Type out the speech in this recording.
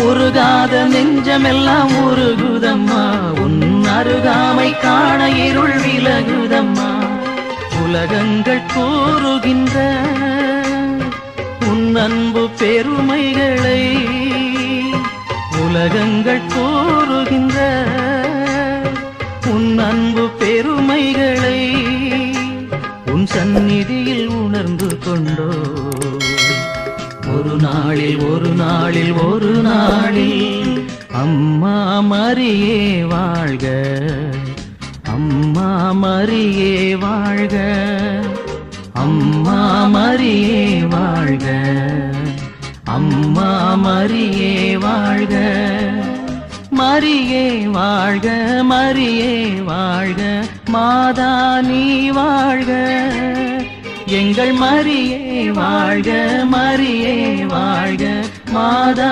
உருகாத நெஞ்சமெல்லாம் உருகுதம்மா உன் அருகாமை காண இருள் விலகுதம்மா உலகங்கள் கூறுகின்ற உன் அன்பு பெருமைகளை உலகங்கள் கூறுகின்ற உன் அன்பு பெருமைகளை உன் சந்நிதியில் உணர்ந்து கொண்டோ ஒரு நாளில் ஒரு நாளில் ஒரு நாளில் அம்மா மரியே வாழ்க அம்மா மரியே வாழ்க அம்மா மரியே வாழ்க அம்மா மரியே வாழ்க மரியே வாழ்க மரியே வாழ்க மாதா நீ வாழ்க எங்கள் மரியே வாழ்க மரியே வாழ்க மாதா